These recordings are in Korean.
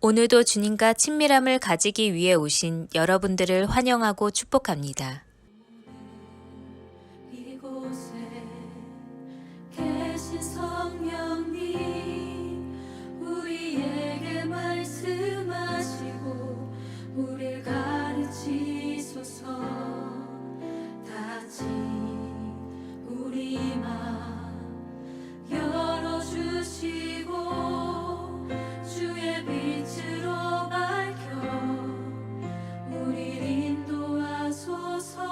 오늘도 주님과 친밀함을 가지기 위해 오신 여러분들을 환영하고 축복합니다. 이곳에 계신 성령님, 우리에게 말씀하시고 우릴 가르치소서. 다시 우리 맘 열어주시고 주의 빛으로 밝혀 우릴 인도하소서.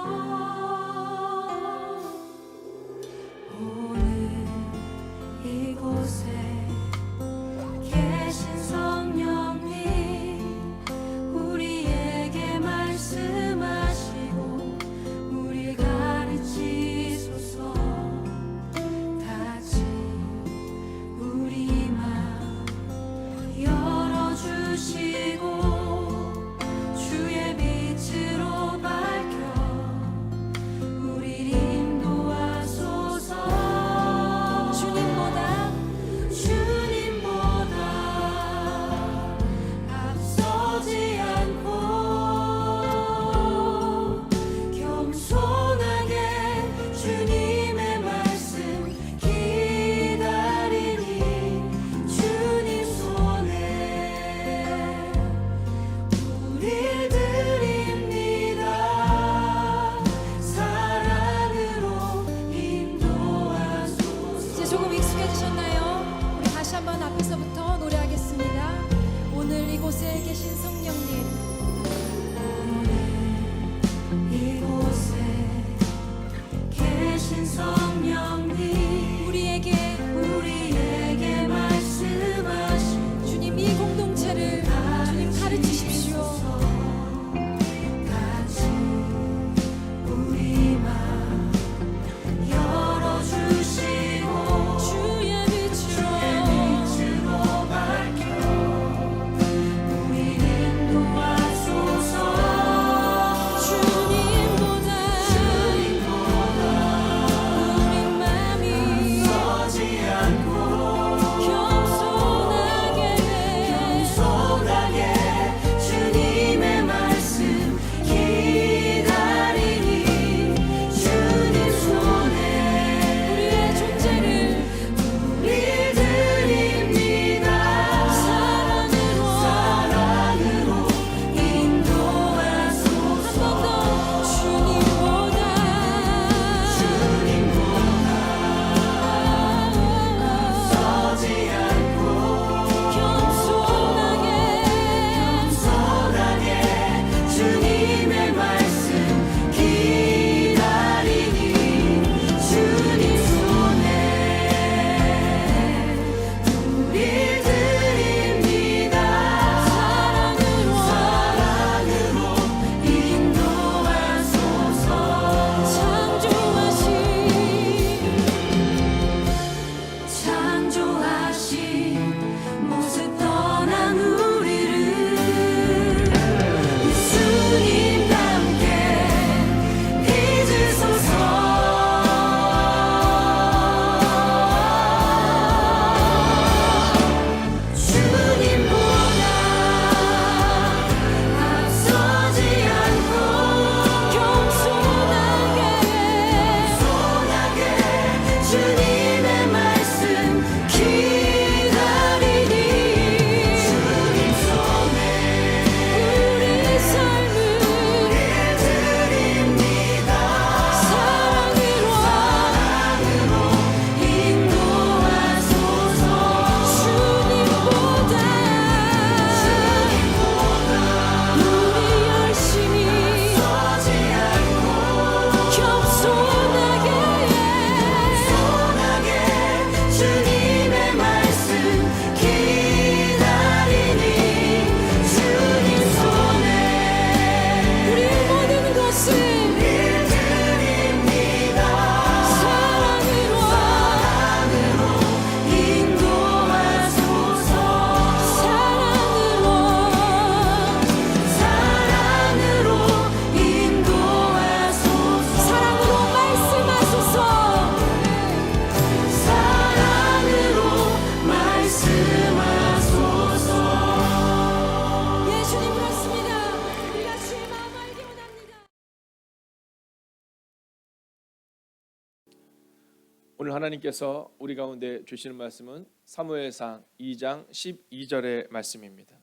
오늘 하나님께서 우리 가운데 주시는 말씀은 사무엘상 2장 12절의 말씀입니다.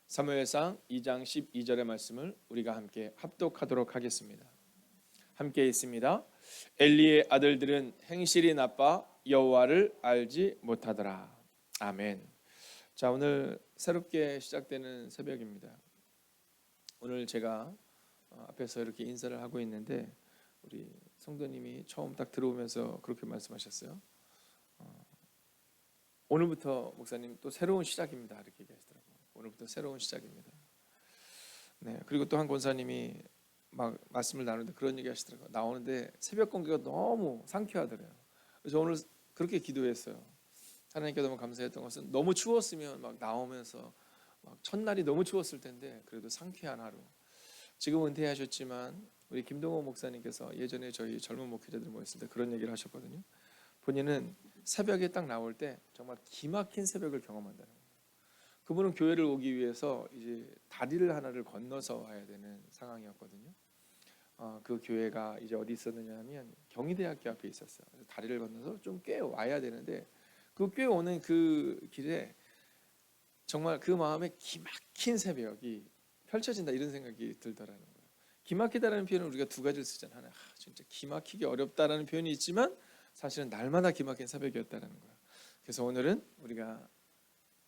사무엘상 2장 12절의 말씀을 우리가 함께 합독하도록 하겠습니다. 함께 있습니다. 엘리의 아들들은 행실이 나빠 여호와를 알지 못하더라. 아멘. 자, 오늘 새롭게 시작되는 새벽입니다. 오늘 제가 앞에서 이렇게 인사를 하고 있는데 우리 성도님이 처음 딱 들어오면서 그렇게 말씀하셨어요. 오늘부터 목사님 또 새로운 시작입니다. 이렇게 얘기하시더라고요. 오늘부터 새로운 시작입니다. 네, 그리고 또 한 권사님이 막 말씀을 나누는데 그런 얘기 하시더라고요. 나오는데 새벽 공기가 너무 상쾌하더래요. 그래서 오늘 그렇게 기도했어요. 하나님께 너무 감사했던 것은 너무 추웠으면 막 나오면서 막 첫날이 너무 추웠을 텐데 그래도 상쾌한 하루. 지금 은퇴하셨지만 우리 김동호 목사님께서 예전에 저희 젊은 목회자들 모였을 때 그런 얘기를 하셨거든요. 본인은 새벽에 딱 나올 때 정말 기막힌 새벽을 경험한다는 거예요. 그분은 교회를 오기 위해서 이제 다리를 하나를 건너서 와야 되는 상황이었거든요. 그 교회가 이제 어디 있었느냐 하면 경희대학교 앞에 있었어요. 그래서 다리를 건너서 좀 꽤 와야 되는데 그 꽤 오는 그 길에 정말 그 마음에 기막힌 새벽이 펼쳐진다 이런 생각이 들더라는 거예요. 기막히다라는 표현은 우리가 두 가지를 쓰잖아요. 하나, 진짜 기막히기 어렵다라는 표현이 있지만 사실은 날마다 기막힌 새벽이었다라는 거예요. 그래서 오늘은 우리가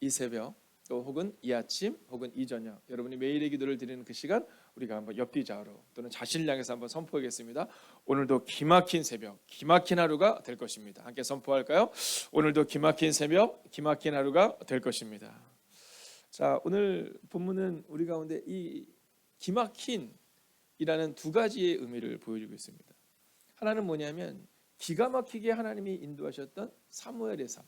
이 새벽 또 혹은 이 아침 혹은 이 저녁 여러분이 매일의 기도를 드리는 그 시간 우리가 한번 옆뒤좌우로 또는 자신을 향해서 한번 선포하겠습니다. 오늘도 기막힌 새벽, 기막힌 하루가 될 것입니다. 함께 선포할까요? 오늘도 기막힌 새벽, 기막힌 하루가 될 것입니다. 자, 오늘 본문은 우리 가운데 이 기막힌이라는 두 가지의 의미를 보여주고 있습니다. 하나는 뭐냐면 기가 막히게 하나님이 인도하셨던 사무엘의 삶.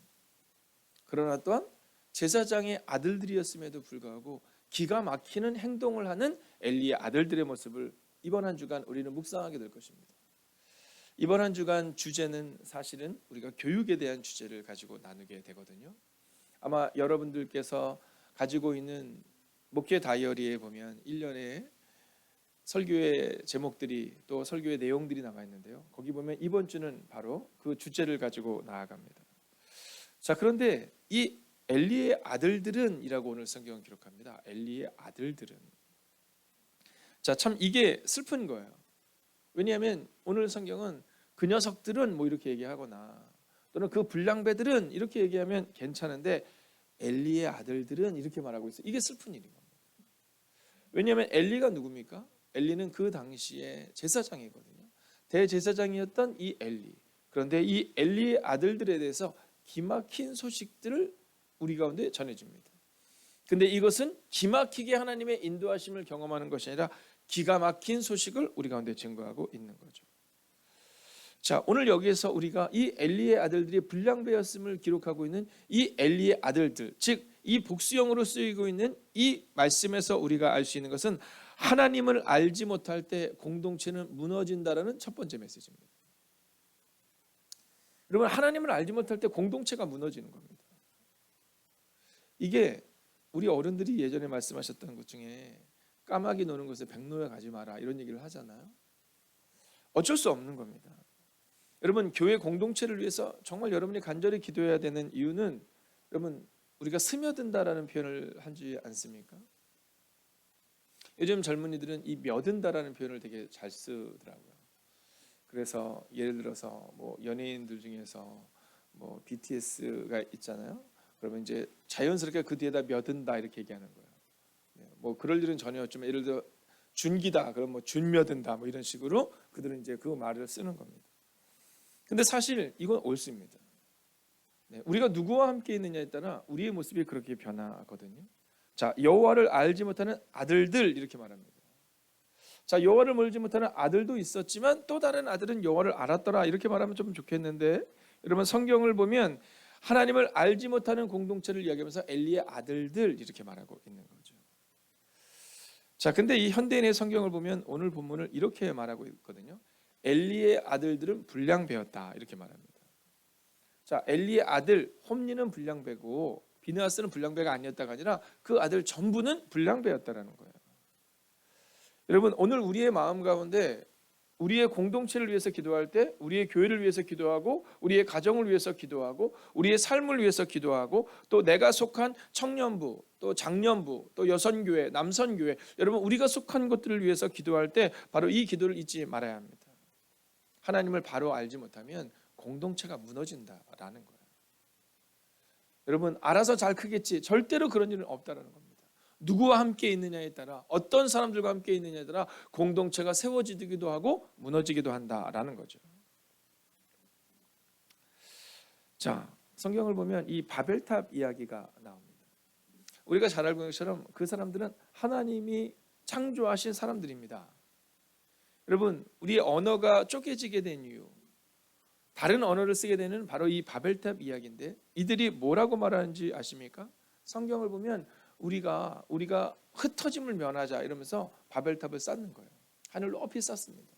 그러나 또한 제사장의 아들들이었음에도 불구하고 기가 막히는 행동을 하는 엘리의 아들들의 모습을 이번 한 주간 우리는 묵상하게 될 것입니다. 이번 한 주간 주제는 사실은 우리가 교육에 대한 주제를 가지고 나누게 되거든요. 아마 여러분들께서 가지고 있는 목회 다이어리에 보면 1년에 설교의 제목들이 또 설교의 내용들이 나와 있는데요. 거기 보면 이번 주는 바로 그 주제를 가지고 나아갑니다. 자, 그런데 이 엘리의 아들들은 이라고 오늘 성경은 기록합니다. 엘리의 아들들은. 자, 참 이게 슬픈 거예요. 왜냐하면 오늘 성경은 그 녀석들은 뭐 이렇게 얘기하거나 또는 그 불량배들은 이렇게 얘기하면 괜찮은데 엘리의 아들들은 이렇게 말하고 있어요. 이게 슬픈 일인 겁니다. 왜냐하면 엘리가 누굽니까? 엘리는 그 당시에 제사장이거든요. 대제사장이었던 이 엘리. 그런데 이 엘리의 아들들에 대해서 기막힌 소식들을 우리 가운데 전해줍니다. 근데 이것은 기막히게 하나님의 인도하심을 경험하는 것이 아니라 기가 막힌 소식을 우리 가운데 증거하고 있는 거죠. 자, 오늘 여기에서 우리가 이 엘리의 아들들이 불량배였음을 기록하고 있는 이 엘리의 아들들, 즉 이 복수형으로 쓰이고 있는 이 말씀에서 우리가 알 수 있는 것은 하나님을 알지 못할 때 공동체는 무너진다라는 첫 번째 메시지입니다. 여러분, 하나님을 알지 못할 때 공동체가 무너지는 겁니다. 이게 우리 어른들이 예전에 말씀하셨던 것 중에 까마귀 노는 곳에 백로에 가지 마라 이런 얘기를 하잖아요. 어쩔 수 없는 겁니다. 여러분, 교회 공동체를 위해서 정말 여러분이 간절히 기도해야 되는 이유는 여러분 우리가 스며든다라는 표현을 하지 않습니까? 요즘 젊은이들은 이며든다라는 표현을 되게 잘 쓰더라고요. 그래서 예를 들어서 뭐 연예인들 중에서 뭐 BTS가 있잖아요. 그러면 이제 자연스럽게 그 뒤에다 며든다 이렇게 얘기하는 거예요. 뭐 그럴 일은 전혀 없지만 예를 들어 준기다 그럼 뭐 준며든다 뭐 이런 식으로 그들은 이제 그 말을 쓰는 겁니다. 근데 사실 이건 옳습니다. 우리가 누구와 함께 있느냐에 따라 우리의 모습이 그렇게 변하거든요. 자, 여호와를 알지 못하는 아들들 이렇게 말합니다. 자, 여호와를 모르지 못하는 아들도 있었지만 또 다른 아들은 여호와를 알았더라 이렇게 말하면 좀 좋겠는데 여러분 성경을 보면 하나님을 알지 못하는 공동체를 이야기하면서 엘리의 아들들 이렇게 말하고 있는 거죠. 자, 근데 이 현대인의 성경을 보면 오늘 본문을 이렇게 말하고 있거든요. 엘리의 아들들은 불량배였다 이렇게 말합니다. 자, 엘리의 아들 홈리는 불량배고 비느하스는 불량배가 아니었다가 아니라 그 아들 전부는 불량배였다라는 거예요. 여러분, 오늘 우리의 마음 가운데 우리의 공동체를 위해서 기도할 때 우리의 교회를 위해서 기도하고 우리의 가정을 위해서 기도하고 우리의 삶을 위해서 기도하고 또 내가 속한 청년부 또 장년부 또 여선교회 남선교회 여러분 우리가 속한 것들을 위해서 기도할 때 바로 이 기도를 잊지 말아야 합니다. 하나님을 바로 알지 못하면 공동체가 무너진다라는 거예요. 여러분 알아서 잘 크겠지 절대로 그런 일은 없다라는 겁니다. 누구와 함께 있느냐에 따라 어떤 사람들과 함께 있느냐에 따라 공동체가 세워지기도 하고 무너지기도 한다라는 거죠. 자, 성경을 보면 이 바벨탑 이야기가 나옵니다. 우리가 잘 알고 있는 것처럼 그 사람들은 하나님이 창조하신 사람들입니다. 여러분 우리의 언어가 쪼개지게 된 이유 다른 언어를 쓰게 되는 바로 이 바벨탑 이야기인데 이들이 뭐라고 말하는지 아십니까? 성경을 보면 우리가 흩어짐을 면하자 이러면서 바벨탑을 쌓는 거예요. 하늘 높이 쌓습니다.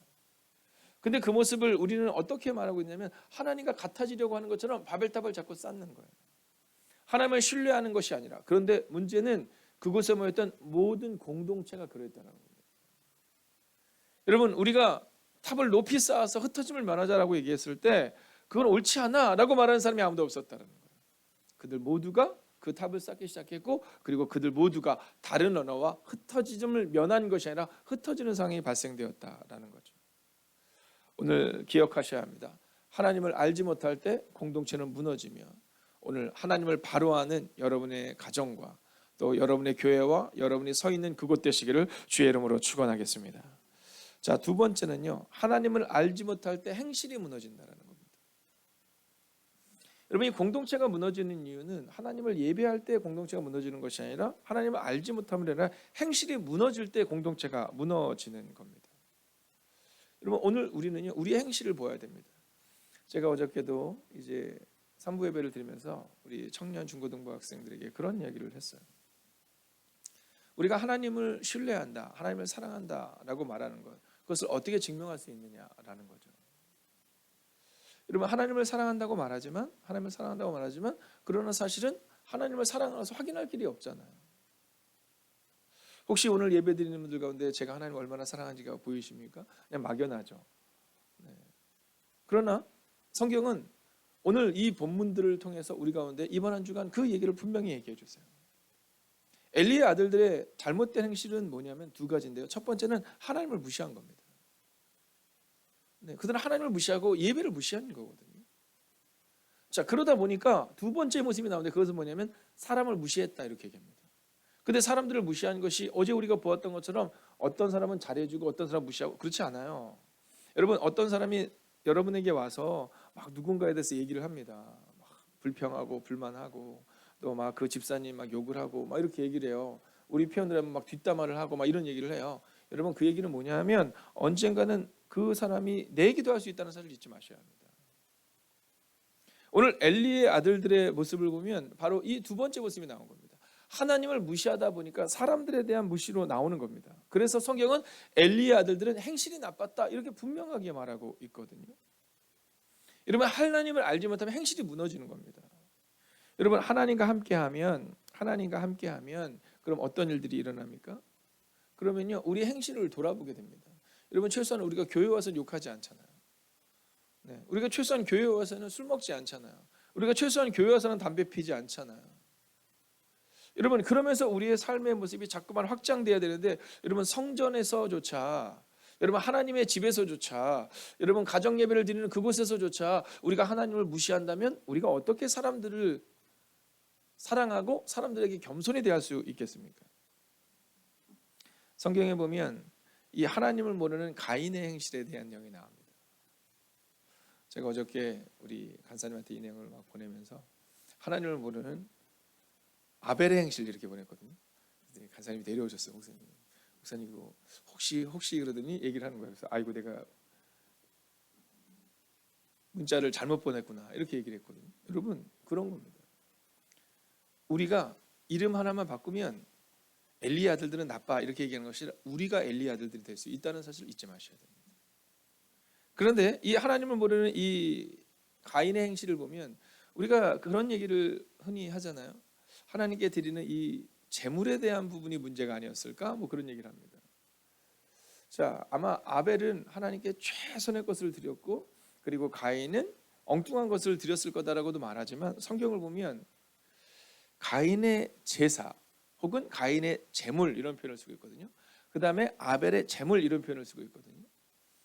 근데 그 모습을 우리는 어떻게 말하고 있냐면 하나님과 같아지려고 하는 것처럼 바벨탑을 자꾸 쌓는 거예요. 하나님을 신뢰하는 것이 아니라 그런데 문제는 그곳에 모였던 모든 공동체가 그랬다는 겁니다. 여러분 우리가 탑을 높이 쌓아서 흩어짐을 면하자라고 얘기했을 때 그건 옳지 않아 라고 말하는 사람이 아무도 없었다는 거예요. 그들 모두가 그 탑을 쌓기 시작했고 그리고 그들 모두가 다른 언어와 흩어짐을 면한 것이 아니라 흩어지는 상황이 발생되었다라는 거죠. 오늘 기억하셔야 합니다. 하나님을 알지 못할 때 공동체는 무너지며 오늘 하나님을 바로 아는 여러분의 가정과 또 여러분의 교회와 여러분이 서 있는 그곳 되시기를 주의 이름으로 축원하겠습니다. 자, 두 번째는요. 하나님을 알지 못할 때 행실이 무너진다라는 겁니다. 여러분 이 공동체가 무너지는 이유는 하나님을 예배할 때 공동체가 무너지는 것이 아니라 하나님을 알지 못함으로 인해 행실이 무너질 때 공동체가 무너지는 겁니다. 여러분 오늘 우리는요 우리의 행실을 보아야 됩니다. 제가 어저께도 이제 3부 예배를 드리면서 우리 청년 중고등부 학생들에게 그런 이야기를 했어요. 우리가 하나님을 신뢰한다, 하나님을 사랑한다라고 말하는 것, 그것을 어떻게 증명할 수 있느냐라는 거죠. 여러분 하나님을 사랑한다고 말하지만 그러나 사실은 하나님을 사랑해서 확인할 길이 없잖아요. 혹시 오늘 예배 드리는 분들 가운데 제가 하나님을 얼마나 사랑하는지가 보이십니까? 그냥 막연하죠. 네. 그러나 성경은 오늘 이 본문들을 통해서 우리 가운데 이번 한 주간 그 얘기를 분명히 얘기해 주세요. 엘리의 아들들의 잘못된 행실은 뭐냐면 두 가지인데요. 첫 번째는 하나님을 무시한 겁니다. 네, 그들은 하나님을 무시하고 예배를 무시하는 거거든요. 자, 그러다 보니까 두 번째 모습이 나오는데 그것은 뭐냐면 사람을 무시했다 이렇게 얘기합니다. 근데 사람들을 무시한 것이 어제 우리가 보았던 것처럼 어떤 사람은 잘해주고 어떤 사람은 무시하고 그렇지 않아요. 여러분 어떤 사람이 여러분에게 와서 막 누군가에 대해서 얘기를 합니다. 막 불평하고 불만하고 또 막 그 집사님 막 욕을 하고 막 이렇게 얘기를 해요. 우리 표현을 하면 막 뒷담화를 하고 막 이런 얘기를 해요. 여러분 그 얘기는 뭐냐면 언젠가는 그 사람이 내 얘기도 할 수 있다는 사실을 잊지 마셔야 합니다. 오늘 엘리의 아들들의 모습을 보면 바로 이 두 번째 모습이 나온 겁니다. 하나님을 무시하다 보니까 사람들에 대한 무시로 나오는 겁니다. 그래서 성경은 엘리의 아들들은 행실이 나빴다 이렇게 분명하게 말하고 있거든요. 여러분 하나님을 알지 못하면 행실이 무너지는 겁니다. 여러분 하나님과 함께하면 그럼 어떤 일들이 일어납니까? 그러면요 우리 행실을 돌아보게 됩니다. 여러분 최소한 우리가 교회 와서 욕하지 않잖아요. 네, 우리가 최소한 교회 와서는 술 먹지 않잖아요. 우리가 최소한 교회 와서는 담배 피지 않잖아요. 여러분 그러면서 우리의 삶의 모습이 자꾸만 확장돼야 되는데 여러분 성전에서조차 여러분 하나님의 집에서조차 여러분 가정 예배를 드리는 그곳에서조차 우리가 하나님을 무시한다면 우리가 어떻게 사람들을 사랑하고 사람들에게 겸손히 대할 수 있겠습니까? 성경에 보면 이 하나님을 모르는 가인의 행실에 대한 내용이 나옵니다. 제가 어저께 우리 간사님한테 이 내용을 막 보내면서 하나님을 모르는 아벨의 행실 이렇게 보냈거든요. 간사님이 데려오셨어요. 목사님 이거 혹시 그러더니 얘기를 하는 거예요. 그래서 아이고 내가 문자를 잘못 보냈구나 이렇게 얘기를 했거든요. 여러분 그런 겁니다. 우리가 이름 하나만 바꾸면 엘리의 아들들은 나빠 이렇게 얘기하는 것이 아니라 우리가 엘리의 아들들이 될 수 있다는 사실을 잊지 마셔야 됩니다. 그런데 이 하나님을 모르는 이 가인의 행실을 보면 우리가 그런 얘기를 흔히 하잖아요. 하나님께 드리는 이 재물에 대한 부분이 문제가 아니었을까? 뭐 그런 얘기를 합니다. 자, 아마 아벨은 하나님께 최선의 것을 드렸고 그리고 가인은 엉뚱한 것을 드렸을 거다라고도 말하지만 성경을 보면 가인의 제사 혹은 가인의 제물 이런 표현을 쓰고 있거든요. 그 다음에 아벨의 제물 이런 표현을 쓰고 있거든요.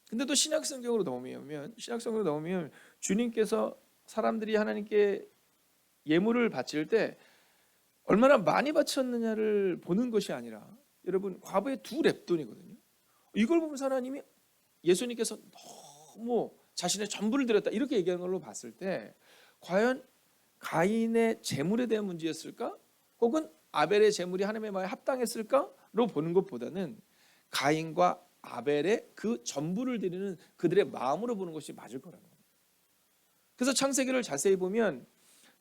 근데 또 신약성경으로 넘으면 주님께서 사람들이 하나님께 예물을 바칠 때 얼마나 많이 바쳤느냐를 보는 것이 아니라 여러분 과부의 2렙돈이거든요. 이걸 보면서 하나님이 예수님께서 너무 자신의 전부를 드렸다 이렇게 얘기하는 걸로 봤을 때 과연 가인의 제물에 대한 문제였을까? 혹은 아벨의 제물이 하나님의 마음에 합당했을까로 보는 것보다는 가인과 아벨의 그 전부를 드리는 그들의 마음으로 보는 것이 맞을 거라는 겁니다. 그래서 창세기를 자세히 보면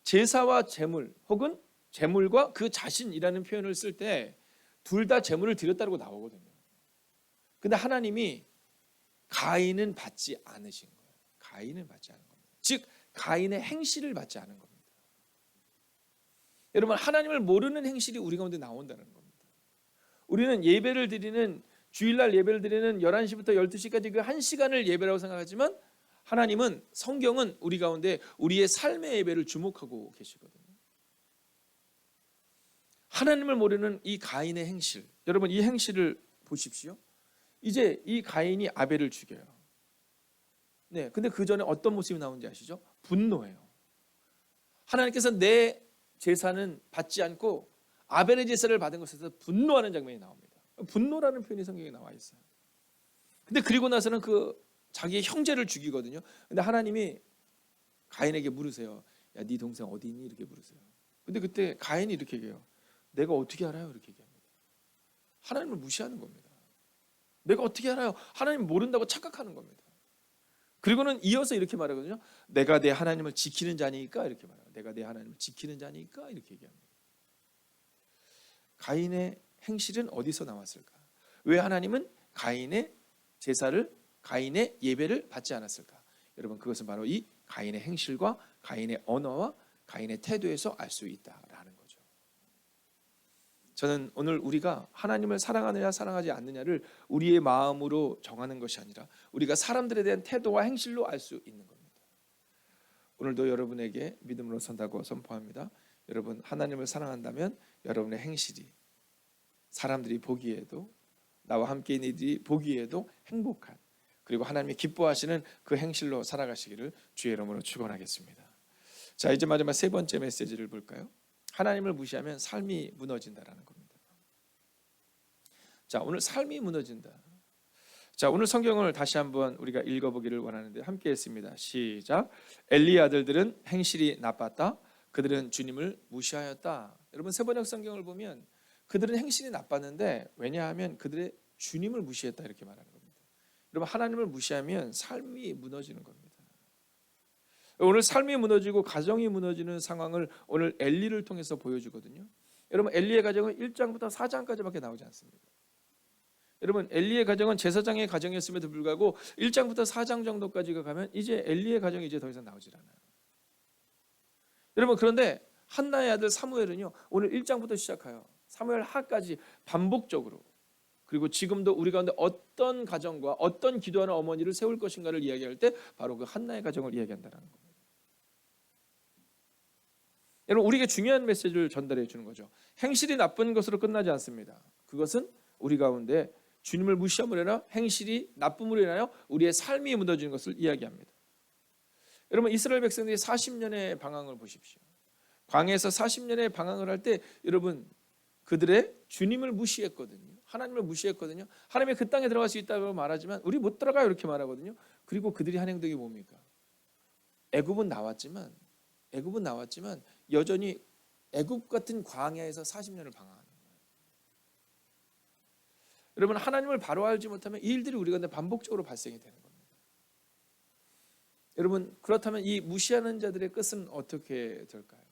제사와 제물 혹은 제물과 그 자신이라는 표현을 쓸 때 둘 다 제물을 드렸다고 나오거든요. 근데 하나님이 가인은 받지 않으신 거예요. 가인은 받지 않은 겁니다. 즉 가인의 행실을 받지 않은 겁니다. 여러분 하나님을 모르는 행실이 우리 가운데 나온다는 겁니다. 우리는 예배를 드리는 주일날 예배를 드리는 11시부터 12시까지 그 1시간을 예배라고 생각하지만 하나님은 성경은 우리 가운데 우리의 삶의 예배를 주목하고 계시거든요. 하나님을 모르는 이 가인의 행실, 여러분 이 행실을 보십시오. 이제 이 가인이 아벨을 죽여요. 네, 근데 그 전에 어떤 모습이 나오는지 아시죠? 분노해요. 하나님께서 내 제사는 받지 않고 아벨의 제사를 받은 것에서 분노하는 장면이 나옵니다. 분노라는 표현이 성경에 나와 있어요. 근데 그리고 나서는 그 자기의 형제를 죽이거든요. 근데 하나님이 가인에게 물으세요. 야, 네 동생 어디 있니? 이렇게 물으세요. 근데 그때 가인이 이렇게 얘기해요. 내가 어떻게 알아요? 이렇게 얘기합니다. 하나님을 무시하는 겁니다. 내가 어떻게 알아요? 하나님 모른다고 착각하는 겁니다. 그리고는 이어서 이렇게 말하거든요. 내가 내 하나님을 지키는 자니까 이렇게 말해요. 내가 내 하나님을 지키는 자니까 이렇게 얘기합니다. 가인의 행실은 어디서 나왔을까? 왜 하나님은 가인의 제사를 가인의 예배를 받지 않았을까? 여러분 그것은 바로 이 가인의 행실과 가인의 언어와 가인의 태도에서 알 수 있다라는 거죠. 저는 오늘 우리가 하나님을 사랑하느냐 사랑하지 않느냐를 우리의 마음으로 정하는 것이 아니라 우리가 사람들에 대한 태도와 행실로 알 수 있는 겁니다. 오늘도 여러분에게 믿음으로 선다고 선포합니다. 여러분 하나님을 사랑한다면 여러분의 행실이 사람들이 보기에도 나와 함께 있는 이들이 보기에도 행복한 그리고 하나님이 기뻐하시는 그 행실로 살아가시기를 주의 이름으로 축원하겠습니다. 자, 이제 마지막 세 번째 메시지를 볼까요? 하나님을 무시하면 삶이 무너진다라는 겁니다. 자, 오늘 삶이 무너진다. 자, 오늘 성경을 다시 한번 우리가 읽어보기를 원하는데 함께 했습니다. 시작. 엘리의 아들들은 행실이 나빴다. 그들은 주님을 무시하였다. 여러분 세번역 성경을 보면 그들은 행실이 나빴는데 왜냐하면 그들의 주님을 무시했다 이렇게 말하는 겁니다. 여러분 하나님을 무시하면 삶이 무너지는 겁니다. 오늘 삶이 무너지고 가정이 무너지는 상황을 오늘 엘리를 통해서 보여주거든요. 여러분 엘리의 가정은 1장부터 4장까지밖에 나오지 않습니다. 여러분 엘리의 가정은 제사장의 가정이었음에도 불구하고 1장부터 4장 정도까지가 가면 이제 엘리의 가정이 이제 더 이상 나오질 않아요. 여러분 그런데 한나의 아들 사무엘은요 오늘 1장부터 시작해요. 사무엘 하까지 반복적으로 그리고 지금도 우리 가운데 어떤 가정과 어떤 기도하는 어머니를 세울 것인가를 이야기할 때 바로 그 한나의 가정을 이야기한다는 겁니다. 여러분 우리에게 중요한 메시지를 전달해 주는 거죠. 행실이 나쁜 것으로 끝나지 않습니다. 그것은 우리 가운데 주님을 무시함으로 인하여 행실이 나쁨으로 인하여 우리의 삶이 무너지는 것을 이야기합니다. 여러분 이스라엘 백성들이 40년의 방황을 보십시오. 광야에서 40년의 방황을 할 때 여러분 그들의 주님을 무시했거든요. 하나님을 무시했거든요. 하나님이 그 땅에 들어갈 수 있다고 말하지만 우리 못 들어가요 이렇게 말하거든요. 그리고 그들이 한 행동이 뭡니까? 애굽은 나왔지만 여전히 애굽 같은 광야에서 40년을 방황하는 거예요. 여러분 하나님을 바로 알지 못하면 이 일들이 우리 가운데 반복적으로 발생이 되는 겁니다. 여러분 그렇다면 이 무시하는 자들의 끝은 어떻게 될까요?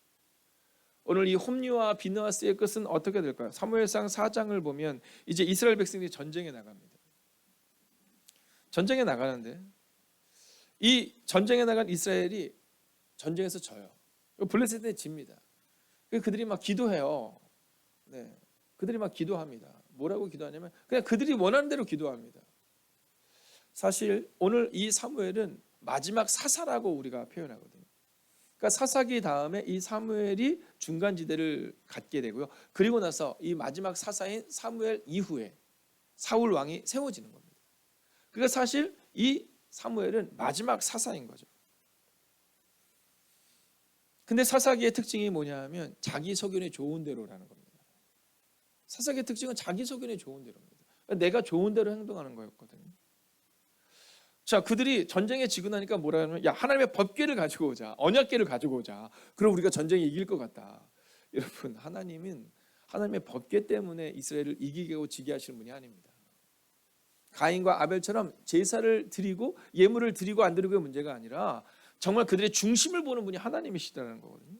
오늘 이 홈리와 비느하스의 끝은 어떻게 될까요? 사무엘상 4장을 보면 이제 이스라엘 백성들이 전쟁에 나갑니다. 전쟁에 나가는데 이 전쟁에 나간 이스라엘이 전쟁에서 져요. 블레셋에 집니다. 그들이 막 기도해요. 네, 그들이 막 기도합니다. 뭐라고 기도하냐면 그냥 그들이 원하는 대로 기도합니다. 사실 오늘 이 사무엘은 마지막 사사라고 우리가 표현하거든요. 그러니까 사사기 다음에 이 사무엘이 중간지대를 갖게 되고요. 그리고 나서 이 마지막 사사인 사무엘 이후에 사울 왕이 세워지는 겁니다. 그러니까 사실 이 사무엘은 마지막 사사인 거죠. 근데 사사기의 특징이 뭐냐 하면 자기 소견이 좋은 대로라는 겁니다. 사사기의 특징은 자기 소견이 좋은 대로입니다. 내가 좋은 대로 행동하는 거였거든요. 자, 그들이 전쟁에 지고 나니까 뭐라 하냐면, 야, 하나님의 법궤를 가지고 오자, 언약궤를 가지고 오자. 그럼 우리가 전쟁에 이길 것 같다. 여러분, 하나님은 하나님의 법궤 때문에 이스라엘을 이기게 하고 지게 하시는 분이 아닙니다. 가인과 아벨처럼 제사를 드리고 예물을 드리고 안 드리고의 문제가 아니라 정말 그들의 중심을 보는 분이 하나님이시다는 거거든요.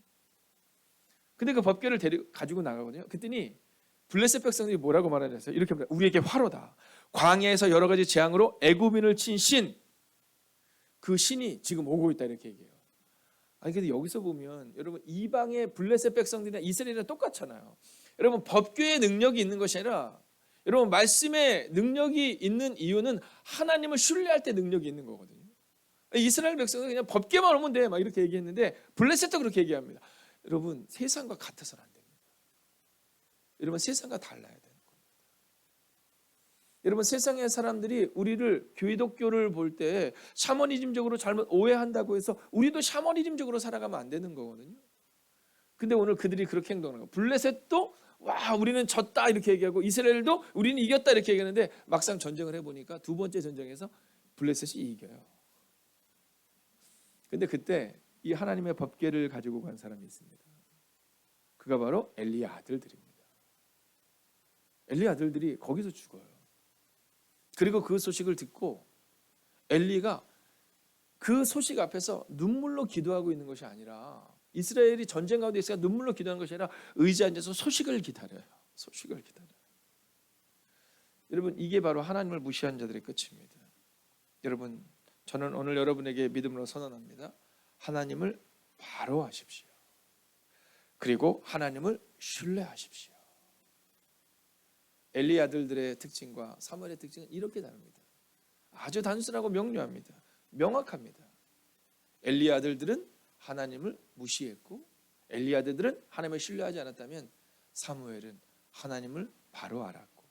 근데 그 법궤를 가지고 나가거든요. 그랬더니 블레셋 백성들이 뭐라고 말하냐면 이렇게 말해요. 우리에게 화로다. 광야에서 여러 가지 재앙으로 애굽인을 친 신, 그 신이 지금 오고 있다 이렇게 얘기해요. 아니 근데 여기서 보면 여러분 이방의 블레셋 백성들이나 이스라엘이랑 똑같잖아요. 여러분 법궤의 능력이 있는 것이 아니라 여러분 말씀의 능력이 있는 이유는 하나님을 신뢰할 때 능력이 있는 거거든요. 이스라엘 백성은 그냥 법궤만 오면 돼 막 이렇게 얘기했는데 블레셋도 그렇게 얘기합니다. 여러분 세상과 같아서는 안 됩니다. 여러분 세상과 달라야 되는 겁니다. 여러분 세상의 사람들이 우리를 기독교를 볼 때 샤머니즘적으로 잘못 오해한다고 해서 우리도 샤머니즘적으로 살아가면 안 되는 거거든요. 근데 오늘 그들이 그렇게 행동하는 거예요. 블레셋도 와 우리는 졌다 이렇게 얘기하고 이스라엘도 우리는 이겼다 이렇게 얘기하는데 막상 전쟁을 해보니까 두 번째 전쟁에서 블레셋이 이겨요. 근데 그때 이 하나님의 법궤를 가지고 간 사람이 있습니다. 그가 바로 엘리의 아들들입니다. 엘리 아들들이 거기서 죽어요. 그리고 그 소식을 듣고 엘리가 그 소식 앞에서 눈물로 기도하고 있는 것이 아니라 이스라엘이 전쟁 가운데 있으니까 눈물로 기도하는 것이 아니라 의지에 앉아서 소식을 기다려요. 소식을 기다려요. 여러분 이게 바로 하나님을 무시한 자들의 끝입니다. 여러분 저는 오늘 여러분에게 믿음으로 선언합니다. 하나님을 바로 하십시오. 그리고 하나님을 신뢰하십시오. 엘리 아들들의 특징과 사무엘의 특징은 이렇게 다릅니다. 아주 단순하고 명료합니다. 명확합니다. 엘리 아들들은 하나님을 무시했고 엘리 아들들은 하나님을 신뢰하지 않았다면 사무엘은 하나님을 바로 알았고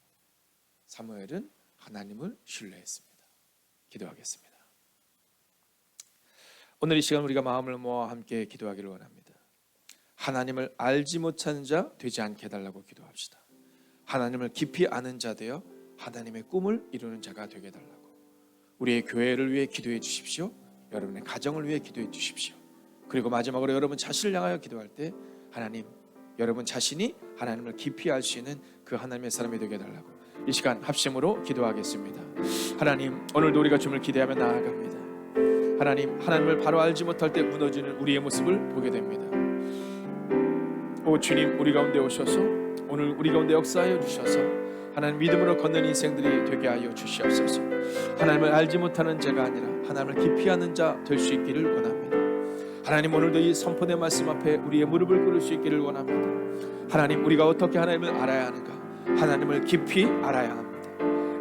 사무엘은 하나님을 신뢰했습니다. 기도하겠습니다. 오늘 이 시간 우리가 마음을 모아 함께 기도하기를 원합니다. 하나님을 알지 못하는 자 되지 않게 해달라고 기도합시다. 하나님을 깊이 아는 자 되어 하나님의 꿈을 이루는 자가 되게 해달라고. 우리의 교회를 위해 기도해 주십시오. 여러분의 가정을 위해 기도해 주십시오. 그리고 마지막으로 여러분 자신을 향하여 기도할 때 하나님, 여러분 자신이 하나님을 깊이 알 수 있는 그 하나님의 사람이 되게 해달라고 이 시간 합심으로 기도하겠습니다. 하나님, 오늘도 우리가 주님을 기대하며 나아갑니다. 하나님, 하나님을 바로 알지 못할 때 무너지는 우리의 모습을 보게 됩니다. 오 주님, 우리 가운데 오셔서 오늘 우리 가운데 역사하여 주셔서 하나님 믿음으로 걷는 인생들이 되게 하여 주시옵소서. 하나님을 알지 못하는 자가 아니라 하나님을 깊이 아는 자 될 수 있기를 원합니다. 하나님, 오늘도 이 선포된 말씀 앞에 우리의 무릎을 꿇을 수 있기를 원합니다. 하나님, 우리가 어떻게 하나님을 알아야 하는가? 하나님을 깊이 알아야 합니다.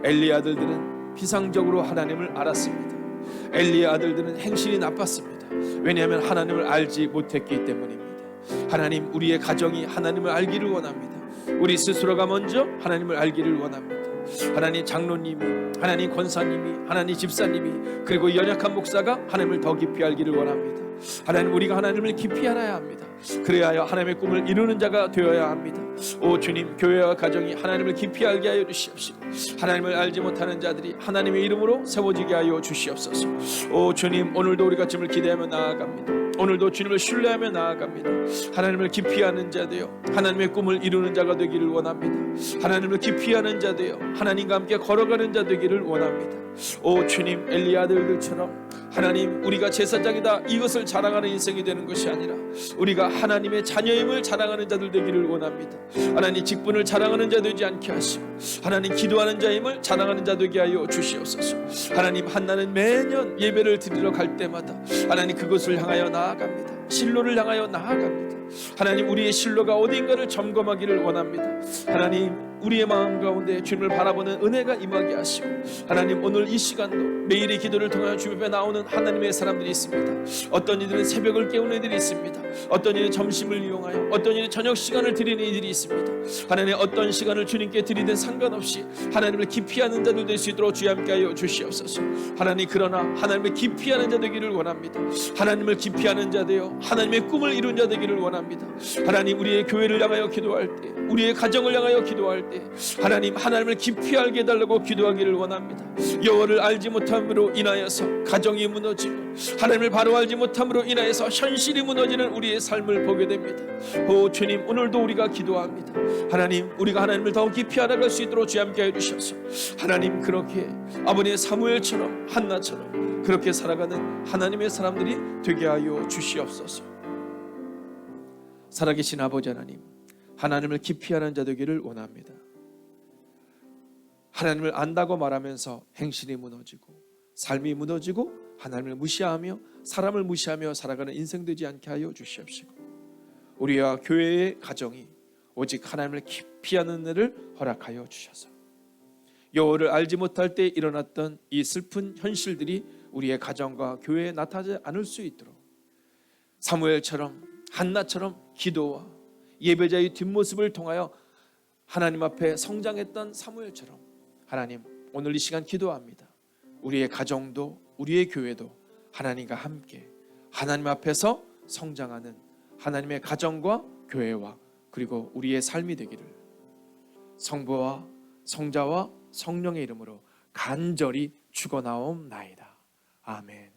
엘리의 아들들은 피상적으로 하나님을 알았습니다. 엘리의 아들들은 행실이 나빴습니다. 왜냐하면 하나님을 알지 못했기 때문입니다. 하나님, 우리의 가정이 하나님을 알기를 원합니다. 우리 스스로가 먼저 하나님을 알기를 원합니다. 하나님 장로님이, 하나님 권사님이, 하나님 집사님이, 그리고 연약한 목사가 하나님을 더 깊이 알기를 원합니다. 하나님, 우리가 하나님을 깊이 알아야 합니다. 그래야 하나님의 꿈을 이루는 자가 되어야 합니다. 오 주님, 교회와 가정이 하나님을 깊이 알게 하여 주시옵시고 하나님을 알지 못하는 자들이 하나님의 이름으로 세워지게 하여 주시옵소서. 오 주님, 오늘도 우리가 주님을 기대하며 나아갑니다. 오늘도 주님을 신뢰하며 나아갑니다. 하나님을 깊이 아는 자 되어 하나님의 꿈을 이루는 자가 되기를 원합니다. 하나님을 깊이 아는 자 되어 하나님과 함께 걸어가는 자 되기를 원합니다. 오 주님, 엘리 아들들처럼 하나님, 우리가 제사장이다 이것을 자랑하는 인생이 되는 것이 아니라 우리가 하나님의 자녀임을 자랑하는 자들 되기를 원합니다. 하나님, 직분을 자랑하는 자 되지 않게 하시고 하나님, 기도하는 자임을 자랑하는 자 되게 하여 주시옵소서. 하나님, 한나는 매년 예배를 드리러 갈 때마다 하나님 그것을 향하여 나아갑니다. 실로를 향하여 나아갑니다. 하나님, 우리의 실로가 어딘가를 점검하기를 원합니다. 하나님, 우리의 마음 가운데 주님을 바라보는 은혜가 임하게 하시고, 하나님, 오늘 이 시간도 매일의 기도를 통하여 주님 앞에 나오는 하나님의 사람들이 있습니다. 어떤 이들은 새벽을 깨우는 이들이 있습니다. 어떤 이는 점심을 이용하여, 어떤 이는 저녁 시간을 드리는 이들이 있습니다. 하나님, 어떤 시간을 주님께 드리든 상관없이 하나님을 기피하는 자들 될 수 있도록 주여 함께하여 주시옵소서. 하나님, 그러나 하나님을 기피하는 자 되기를 원합니다. 하나님을 기피하는 자 되어 하나님의 꿈을 이룬 자 되기를 원합니다. 하나님, 우리의 교회를 향하여 기도할 때, 우리의 가정을 향하여 기도할 때 하나님, 하나님을 깊이 알게 해달라고 기도하기를 원합니다. 여호와를 알지 못함으로 인하여서 가정이 무너지고, 하나님을 바로 알지 못함으로 인하여서 현실이 무너지는 우리의 삶을 보게 됩니다. 오 주님, 오늘도 우리가 기도합니다. 하나님, 우리가 하나님을 더 깊이 알아갈 수 있도록 주여 함께해 주셔서 하나님, 그렇게 아버지의 사무엘처럼 한나처럼 그렇게 살아가는 하나님의 사람들이 되게 하여 주시옵소서. 살아계신 아버지 하나님, 하나님을 깊이 아는 자 되기를 원합니다. 하나님을 안다고 말하면서 행실이 무너지고 삶이 무너지고 하나님을 무시하며 사람을 무시하며 살아가는 인생 되지 않게 하여 주시옵시고, 우리와 교회의 가정이 오직 하나님을 깊이 아는 일을 허락하여 주셔서 여호와를 알지 못할 때 일어났던 이 슬픈 현실들이 우리의 가정과 교회에 나타나지 않을 수 있도록 사무엘처럼 한나처럼 기도와 예배자의 뒷모습을 통하여 하나님 앞에 성장했던 사무엘처럼 하나님, 오늘 이 시간 기도합니다. 우리의 가정도 우리의 교회도 하나님과 함께 하나님 앞에서 성장하는 하나님의 가정과 교회와 그리고 우리의 삶이 되기를 성부와 성자와 성령의 이름으로 간절히 축원하옵나이다. 아멘.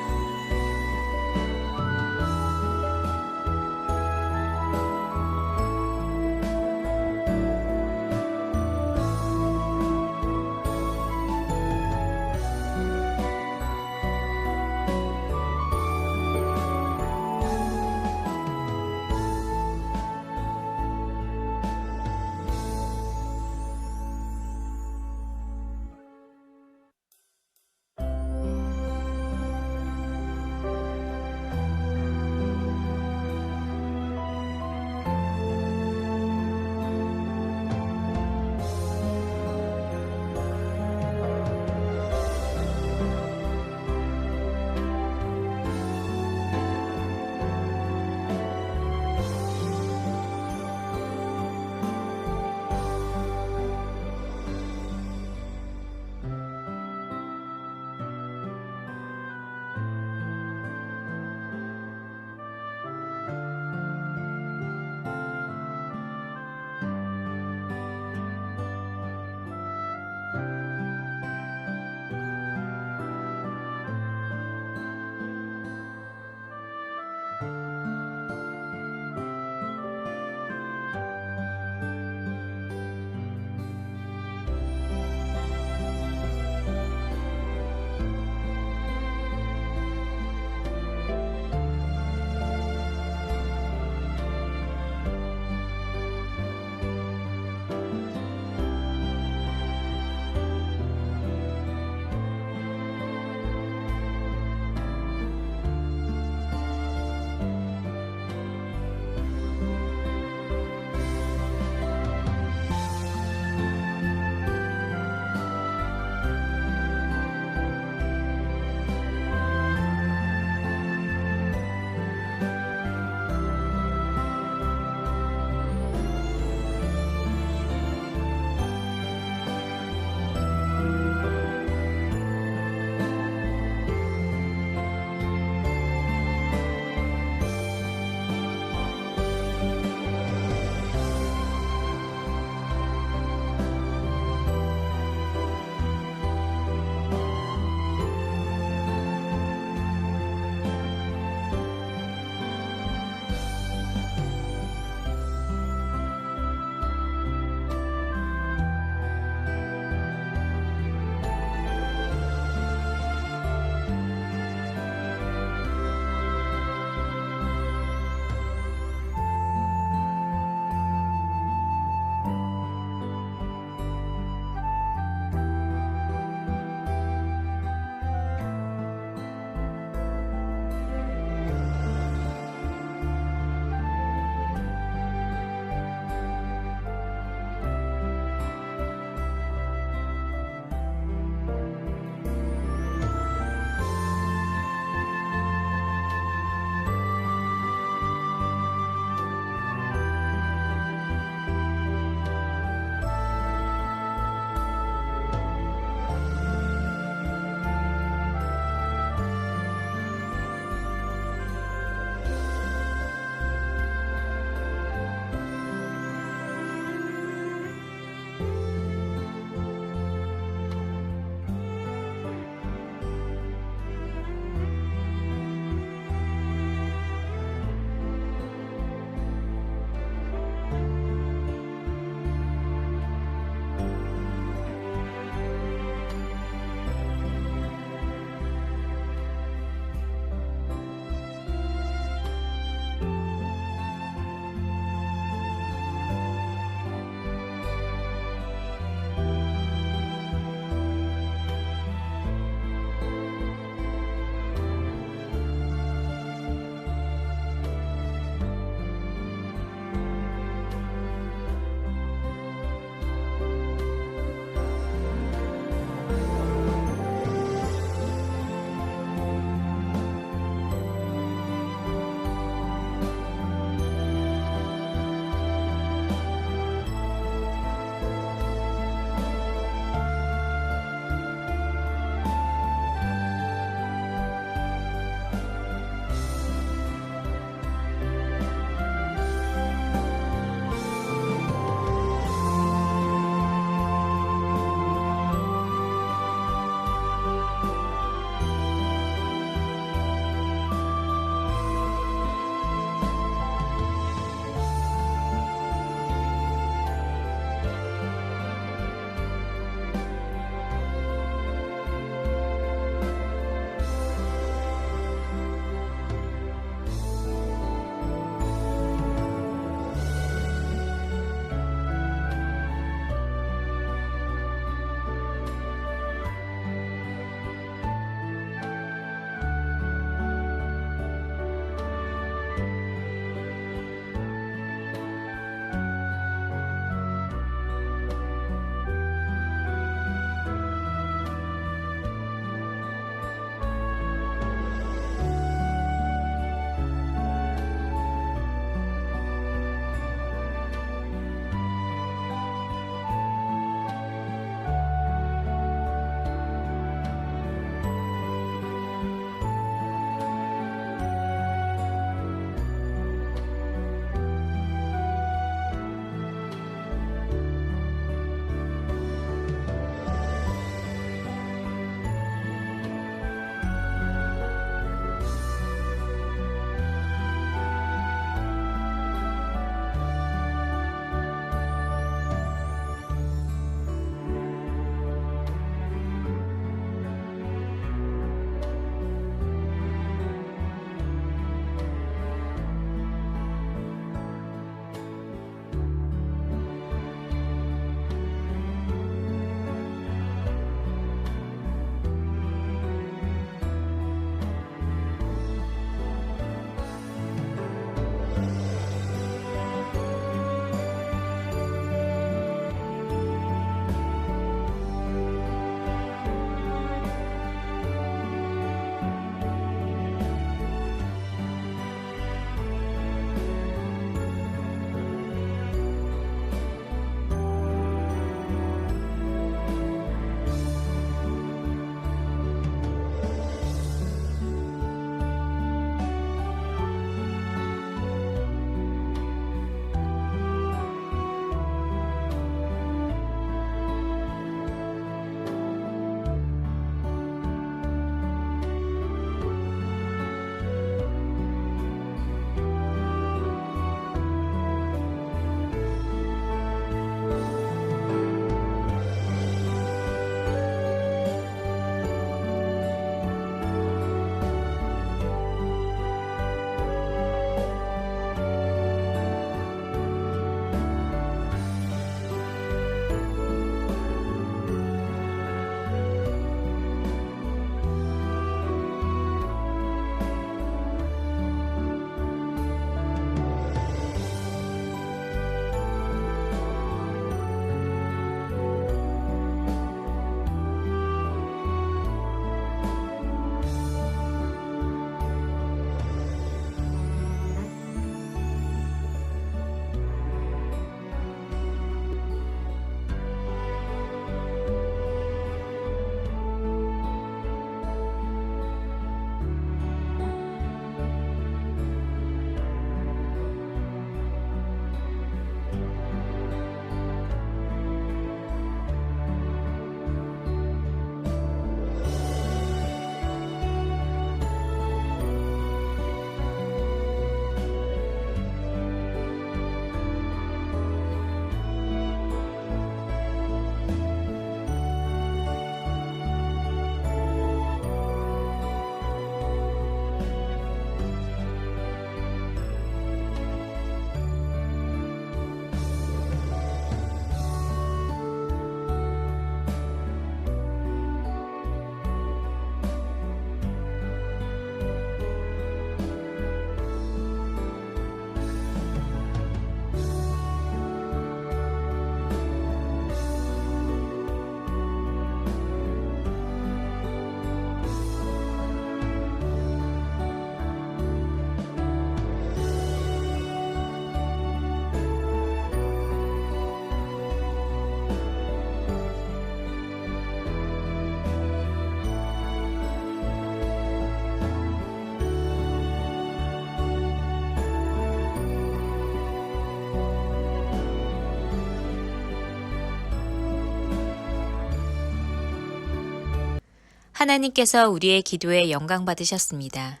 하나님께서 우리의 기도에 영광 받으셨습니다.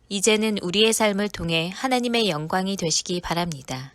이제는 우리의 삶을 통해 하나님의 영광이 되시기 바랍니다.